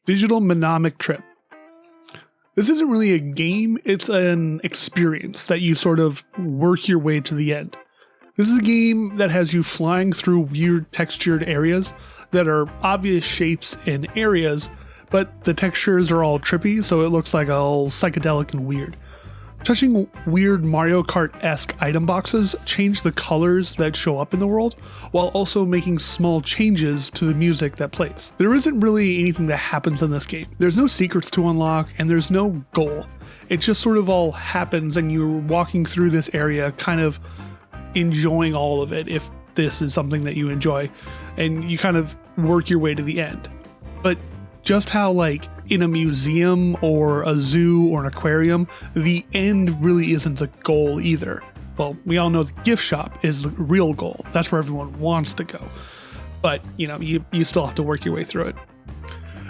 Digital Mnemonic Trip. This isn't really a game, it's an experience that you sort of work your way to the end. This is a game that has you flying through weird textured areas that are obvious shapes and areas, but the textures are all trippy, so it looks like all psychedelic and weird. Touching weird Mario Kart-esque item boxes change the colors that show up in the world, while also making small changes to the music that plays. There isn't really anything that happens in this game. There's no secrets to unlock, and there's no goal. It just sort of all happens, and you're walking through this area kind of enjoying all of it, if this is something that you enjoy, and you kind of work your way to the end. But just how, like, in a museum or a zoo or an aquarium, the end really isn't the goal either. Well, we all know the gift shop is the real goal. That's where everyone wants to go. But, you still have to work your way through it.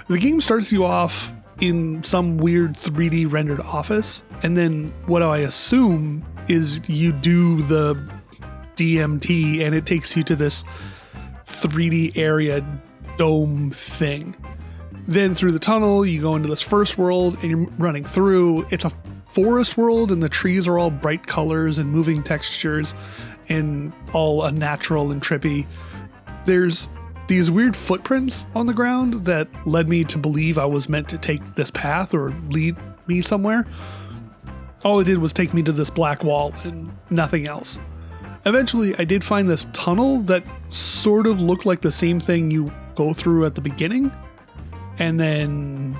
The game starts you off in some weird 3D rendered office, and then what I assume is you do the DMT and it takes you to this 3D area dome thing. Then through the tunnel, you go into this first world and you're running through. It's a forest world and the trees are all bright colors and moving textures and all unnatural and trippy. There's these weird footprints on the ground that led me to believe I was meant to take this path or lead me somewhere. All it did was take me to this black wall and nothing else. Eventually, I did find this tunnel that sort of looked like the same thing you go through at the beginning. And then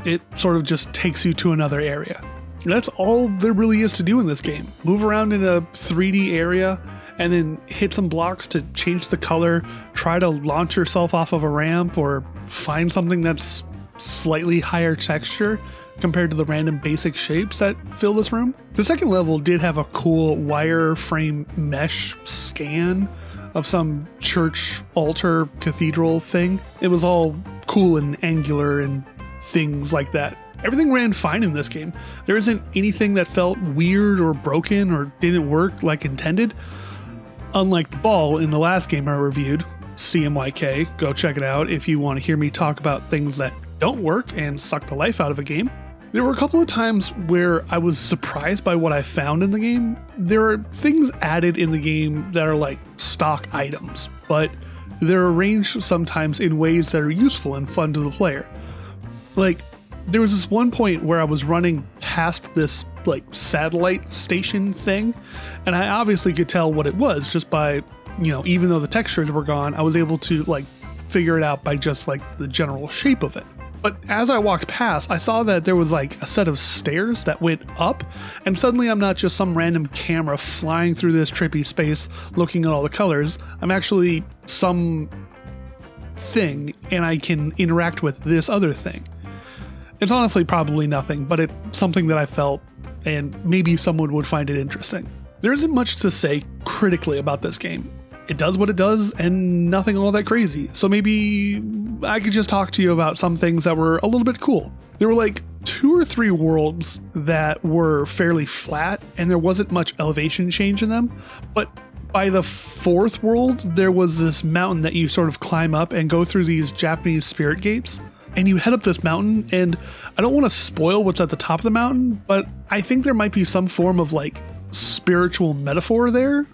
it sort of just takes you to another area. That's all there really is to do in this game. Move around in a 3D area and then hit some blocks to change the color, try to launch yourself off of a ramp or find something that's slightly higher texture compared to the random basic shapes that fill this room. The second level did have a cool wireframe mesh scan of some church altar cathedral thing. It was all cool and angular and things like that. Everything ran fine in this game. There isn't anything that felt weird or broken or didn't work like intended. Unlike the ball in the last game I reviewed, CMYK, go check it out if you want to hear me talk about things that don't work and suck the life out of a game. There were a couple of times where I was surprised by what I found in the game. There are things added in the game that are like stock items, but they're arranged sometimes in ways that are useful and fun to the player. Like, there was this one point where I was running past this like satellite station thing, and I obviously could tell what it was just by, even though the textures were gone, I was able to like figure it out by just like the general shape of it. But as I walked past, I saw that there was like a set of stairs that went up, and suddenly I'm not just some random camera flying through this trippy space looking at all the colors. I'm actually some thing, and I can interact with this other thing. It's honestly probably nothing, but it's something that I felt, and maybe someone would find it interesting. There isn't much to say critically about this game. It does what it does and nothing all that crazy. So maybe I could just talk to you about some things that were a little bit cool. There were like 2 or 3 worlds that were fairly flat and there wasn't much elevation change in them. But by the 4th world, there was this mountain that you sort of climb up and go through these Japanese spirit gates. And you head up this mountain, and I don't want to spoil what's at the top of the mountain, but I think there might be some form of like spiritual metaphor there.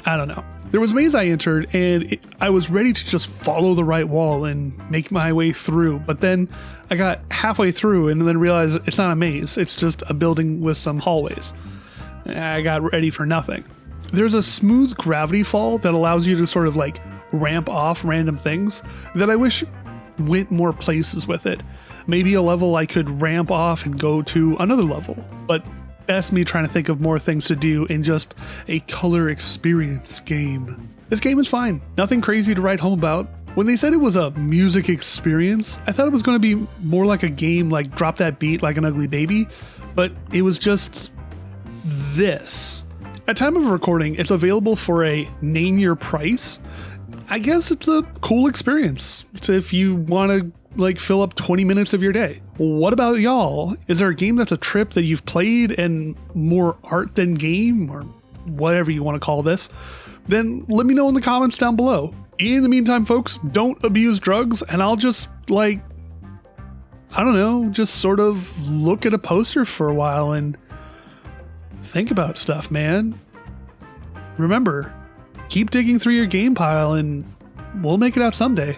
I don't know. There was a maze I entered, and I was ready to just follow the right wall and make my way through, but then I got halfway through and then realized it's not a maze, it's just a building with some hallways. I got ready for nothing. There's a smooth gravity fall that allows you to sort of like ramp off random things that I wish went more places with it. Maybe a level I could ramp off and go to another level, but that's me trying to think of more things to do in just a color experience game. This game is fine. Nothing crazy to write home about. When they said it was a music experience, I thought it was going to be more like a game like Drop That Beat Like an Ugly Baby, but it was just this. At time of recording, it's available for a name your price. I guess it's a cool experience. It's if you want to like fill up 20 minutes of your day. What about y'all? Is there a game that's a trip that you've played and more art than game, or whatever you want to call this? Then let me know in the comments down below. In the meantime, folks, don't abuse drugs, and I'll just I don't know, just sort of look at a poster for a while and think about stuff, man. Remember, keep digging through your game pile and we'll make it out someday.